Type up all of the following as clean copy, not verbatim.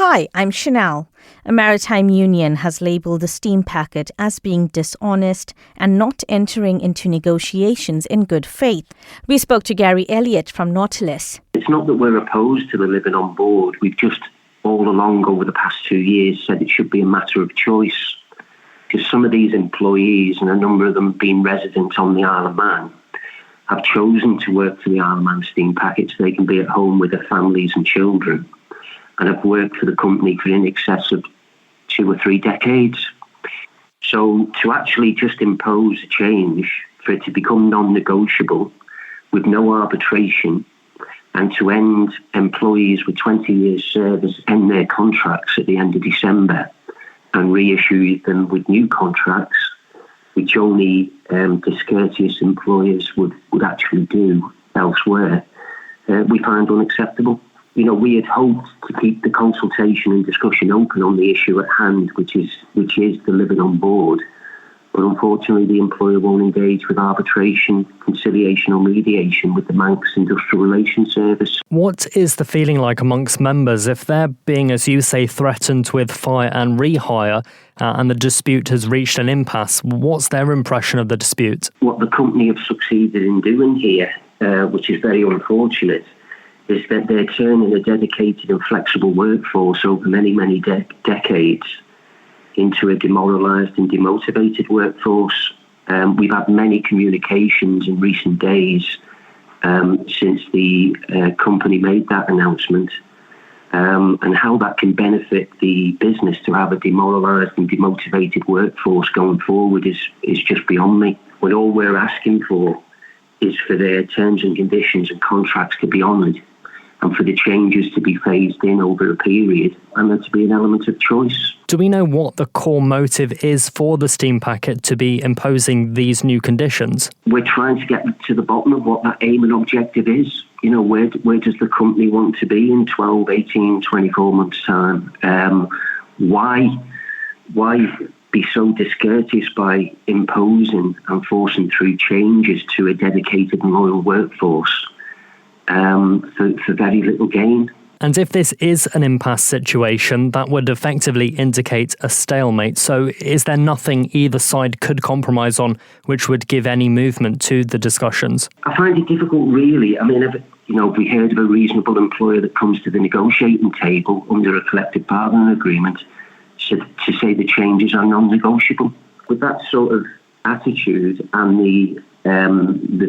Hi, I'm Chanel. A maritime union has labelled the steam packet as being dishonest and not entering into negotiations in good faith. We spoke to Gary Elliott from Nautilus. It's not that we're opposed to the living on board. We've just all along over the past 2 years said it should be a matter of choice. Because some of these employees, and a number of them being resident on the Isle of Man, have chosen to work for the Isle of Man steam packet so they can be at home with their families and children, and have worked for the company for in excess of 2 or 3 decades. So to actually just impose a change, for it to become non-negotiable with no arbitration, and to end employees with 20 years service end their contracts at the end of December and reissue them with new contracts, which only discourteous employers would actually do elsewhere, we find unacceptable. You know, we had hoped to keep the consultation and discussion open on the issue at hand, which is the living on board. But unfortunately, the employer won't engage with arbitration, conciliation or mediation with the Manx Industrial Relations Service. What is the feeling like amongst members if they're being, as you say, threatened with fire and rehire and the dispute has reached an impasse? What's their impression of the dispute? What the company have succeeded in doing here, which is very unfortunate, is that they're turning a dedicated and flexible workforce over many, many decades into a demoralised and demotivated workforce. We've had many communications in recent days since the company made that announcement, and how that can benefit the business to have a demoralised and demotivated workforce going forward is just beyond me. When all we're asking for is for their terms and conditions and contracts to be honoured, and for the changes to be phased in over a period, and there to be an element of choice. Do we know what the core motive is for the steam packet to be imposing these new conditions? We're trying to get to the bottom of what that aim and objective is. You know, where does the company want to be in 12, 18, 24 months' time? Why be so discourteous by imposing and forcing through changes to a dedicated and loyal workforce? For very little gain. And if this is an impasse situation, that would effectively indicate a stalemate. So is there nothing either side could compromise on which would give any movement to the discussions? I find it difficult, really. I mean, if we heard of a reasonable employer that comes to the negotiating table under a collective bargaining agreement to say the changes are non-negotiable. With that sort of attitude and the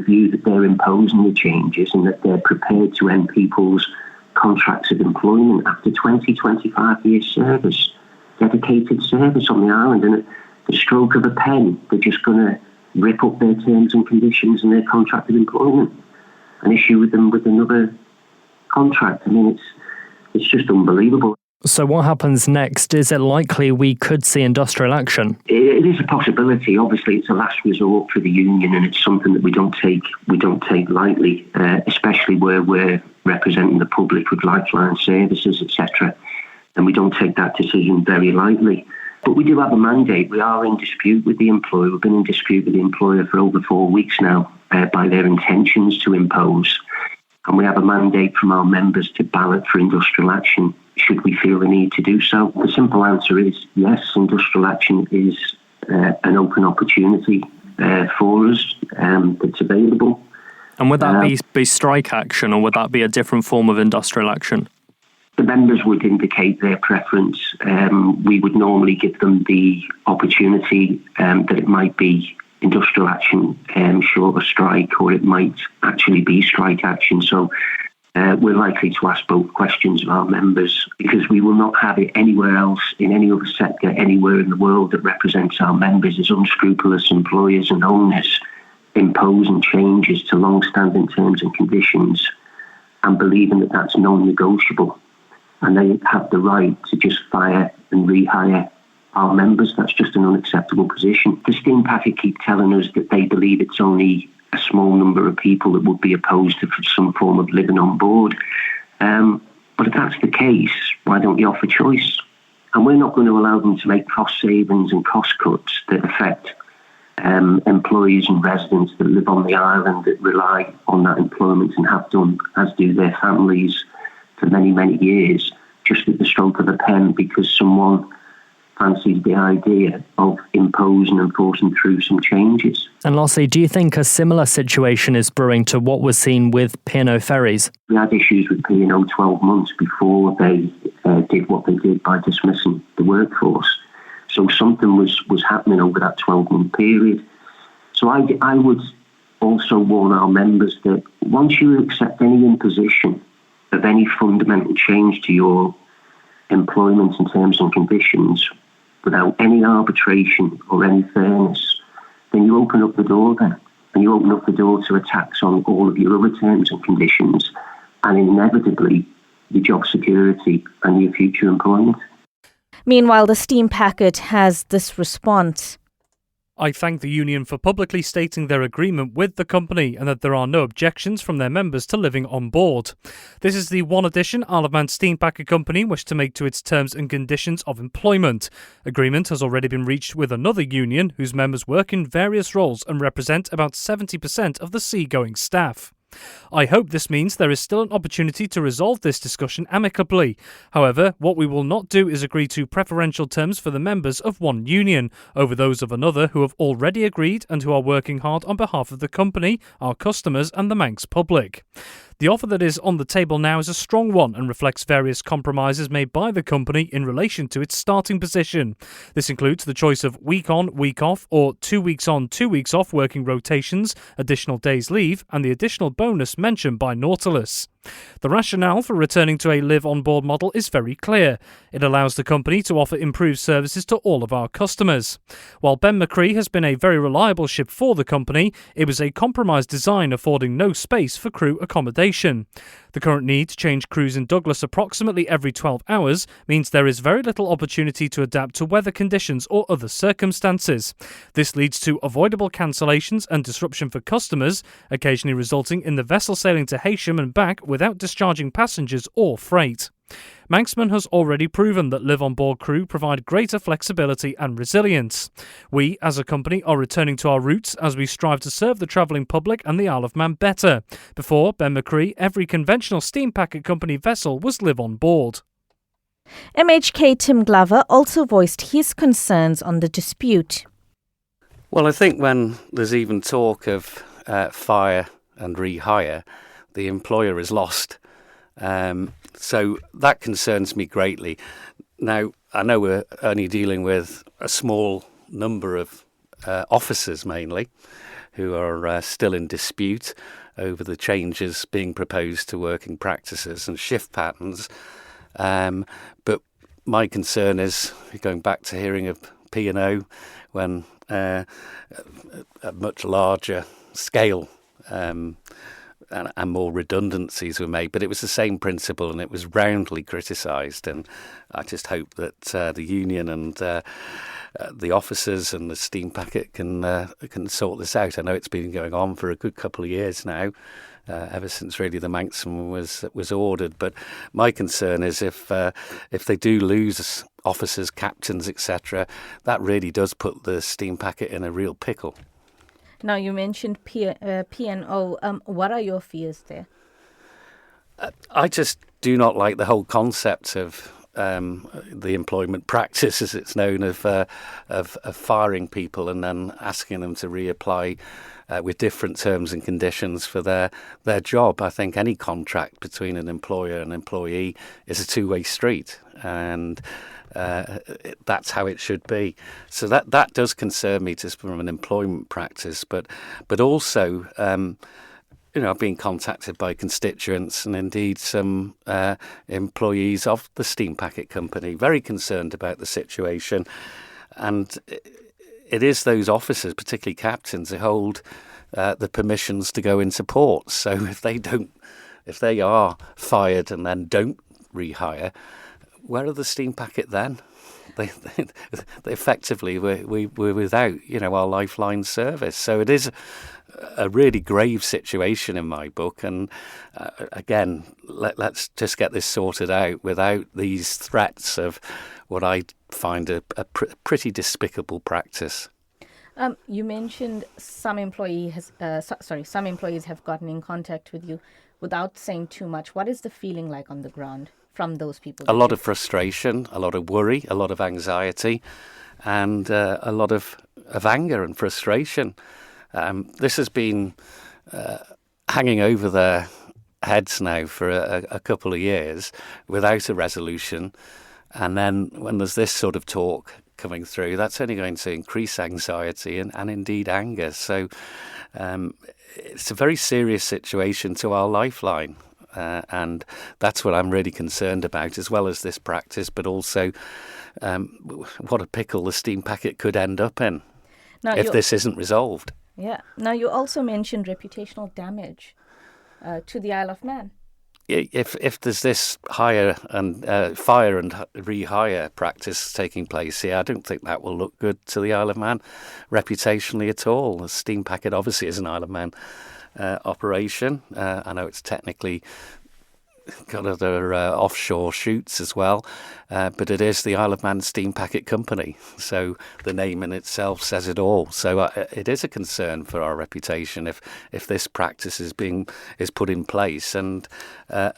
view that they're imposing the changes and that they're prepared to end people's contracts of employment after 20, 25 years service, dedicated service on the island, and at the stroke of a pen, they're just going to rip up their terms and conditions and their contract of employment and issue them with another contract. I mean, it's just unbelievable. So what happens next? Is it likely we could see industrial action? It is a possibility. Obviously, it's a last resort for the union, and it's something that we don't take lightly, especially where we're representing the public with lifeline services, etc. And we don't take that decision very lightly. But we do have a mandate. We are in dispute with the employer. We've been in dispute with the employer for over 4 weeks now by their intentions to impose. And we have a mandate from our members to ballot for industrial action should we feel the need to do so. The simple answer is yes, industrial action is an open opportunity for us that's available. And would that be strike action, or would that be a different form of industrial action? The members would indicate their preference. We would normally give them the opportunity that it might be industrial action short of strike, or it might actually be strike action. So we're likely to ask both questions of our members, because we will not have it anywhere else in any other sector anywhere in the world that represents our members as unscrupulous employers and owners imposing changes to long-standing terms and conditions and believing that that's non-negotiable, and they have the right to just fire and rehire our members. That's just an unacceptable position. The steam packet keep telling us that they believe it's only a small number of people that would be opposed to some form of living on board. But if that's the case, why don't you offer choice? And we're not going to allow them to make cost savings and cost cuts that affect employees and residents that live on the island, that rely on that employment and have done, as do their families, for many, many years, just at the stroke of a pen because someone fancied the idea of imposing and forcing through some changes. And lastly, do you think a similar situation is brewing to what was seen with P&O ferries? We had issues with P&O 12 months before they did what they did by dismissing the workforce. So something was happening over that 12-month period. So I would also warn our members that once you accept any imposition of any fundamental change to your employment and terms and conditions without any arbitration or any fairness, then you open up the door then. And you open up the door to attacks on all of your other terms and conditions and inevitably your job security and your future employment. Meanwhile, the steam packet has this response. I thank the union for publicly stating their agreement with the company and that there are no objections from their members to living on board. This is the one addition Isle of Man Steam Packet Company wished to make to its terms and conditions of employment. Agreement has already been reached with another union whose members work in various roles and represent about 70% of the seagoing staff. I hope this means there is still an opportunity to resolve this discussion amicably. However, what we will not do is agree to preferential terms for the members of one union over those of another who have already agreed and who are working hard on behalf of the company, our customers and the Manx public. The offer that is on the table now is a strong one and reflects various compromises made by the company in relation to its starting position. This includes the choice of week on, week off, or 2 weeks on, 2 weeks off working rotations, additional days leave, and the additional bonus mentioned by Nautilus. The rationale for returning to a live on board model is very clear. It allows the company to offer improved services to all of our customers. While Ben McCree has been a very reliable ship for the company, it was a compromised design affording no space for crew accommodation. The current need to change crews in Douglas approximately every 12 hours means there is very little opportunity to adapt to weather conditions or other circumstances. This leads to avoidable cancellations and disruption for customers, occasionally resulting in the vessel sailing to Heysham and back without discharging passengers or freight. Manxman has already proven that live-on-board crew provide greater flexibility and resilience. We, as a company, are returning to our roots as we strive to serve the travelling public and the Isle of Man better. Before Ben McCree, every conventional steam packet company vessel was live-on-board. MHK Tim Glover also voiced his concerns on the dispute. Well, I think when there's even talk of fire and rehire, the employer is lost. So that concerns me greatly. Now, I know we're only dealing with a small number of officers mainly who are still in dispute over the changes being proposed to working practices and shift patterns. But my concern is, going back to hearing of P&O, when a much larger scale and more redundancies were made, but it was the same principle and it was roundly criticised. And I just hope that the union and the officers and the steam packet can sort this out. I know it's been going on for a good couple of years now, ever since really the Manxman was ordered. But my concern is if they do lose officers, captains, etc., that really does put the steam packet in a real pickle. Now, you mentioned P&O. What are your fears there? I just do not like the whole concept of the employment practice, as it's known, of firing people and then asking them to reapply with different terms and conditions for their job. I think any contract between an employer and employee is a two-way street, and that's how it should be. So that does concern me just from an employment practice, but also I've been contacted by constituents and indeed some employees of the steam packet company very concerned about the situation, and it is those officers, particularly captains, who hold the permissions to go into ports. So if they are fired and then don't rehire, where are the steam packet then? They effectively we're without our lifeline service. So it is a really grave situation in my book. And again, let's just get this sorted out without these threats of what I find a pretty despicable practice. You mentioned some employees have gotten in contact with you without saying too much. What is the feeling like on the ground? from those people? A lot of frustration, a lot of worry, a lot of anxiety, and a lot of anger and frustration. This has been hanging over their heads now for a couple of years without a resolution. And then when there's this sort of talk coming through, that's only going to increase anxiety and indeed anger. So it's a very serious situation to our lifeline. And that's what I'm really concerned about, as well as this practice, but also what a pickle the steam packet could end up in if this isn't resolved. Yeah. Now, you also mentioned reputational damage to the Isle of Man. If there's this fire and rehire practice taking place here, I don't think that will look good to the Isle of Man reputationally at all. The steam packet obviously is an Isle of Man operation. I know it's technically got other offshore shoots as well, but it is the Isle of Man Steam Packet Company, so the name in itself says it all. So it is a concern for our reputation if this practice is put in place, and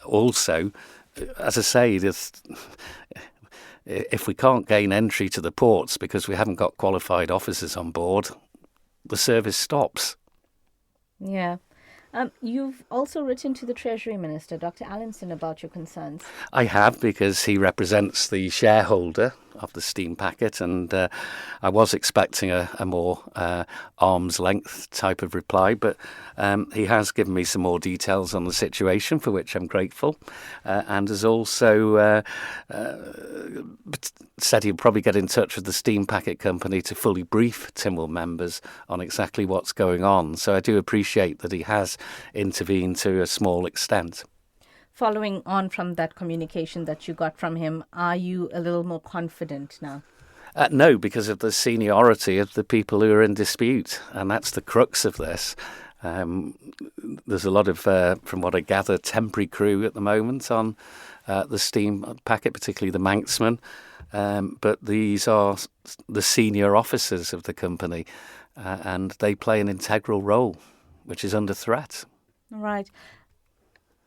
also, as I say, if we can't gain entry to the ports because we haven't got qualified officers on board, the service stops. Yeah. You've also written to the Treasury Minister, Dr. Allinson, about your concerns. I have, because he represents the shareholder of the steam packet, and I was expecting a more arm's length type of reply, but he has given me some more details on the situation, for which I'm grateful, and has also said he'll probably get in touch with the steam packet company to fully brief Tynwald members on exactly what's going on. So I do appreciate that he has intervened to a small extent. Following on from that communication that you got from him, are you a little more confident now? No, because of the seniority of the people who are in dispute, and that's the crux of this. There's a lot of, from what I gather, temporary crew at the moment on the steam packet, particularly the Manxmen, but these are the senior officers of the company, and they play an integral role, which is under threat. Right.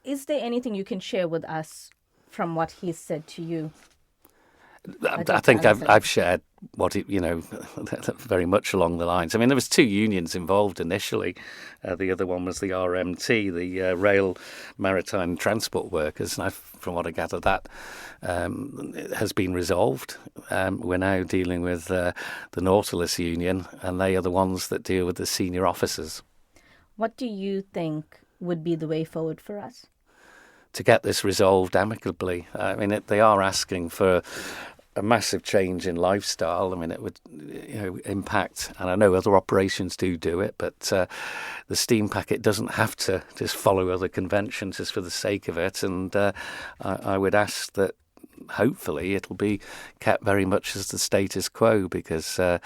Is there anything you can share with us from what he's said to you? I think I've shared what very much along the lines. I mean, there was 2 unions involved initially. The other one was the RMT, the Rail Maritime Transport Workers, and from what I gather, that has been resolved. We're now dealing with the Nautilus union, and they are the ones that deal with the senior officers. What do you think would be the way forward for us? To get this resolved amicably. I mean, they are asking for a massive change in lifestyle. I mean, it would impact, and I know other operations do it, but the steam packet doesn't have to just follow other conventions just for the sake of it. And I would ask that hopefully it'll be kept very much as the status quo, because but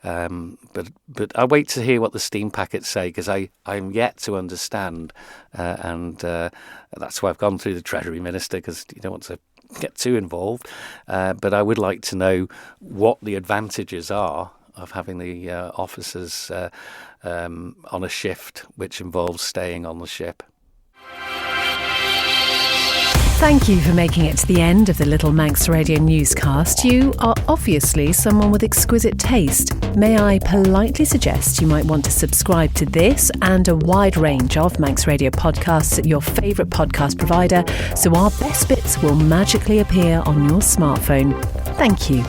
I wait to hear what the steam packets say, because I'm yet to understand, and that's why I've gone through the Treasury Minister, because you don't want to get too involved, but I would like to know what the advantages are of having the officers on a shift which involves staying on the ship. Thank you for making it to the end of the Little Manx Radio newscast. You are obviously someone with exquisite taste. May I politely suggest you might want to subscribe to this and a wide range of Manx Radio podcasts at your favourite podcast provider, so our best bits will magically appear on your smartphone. Thank you.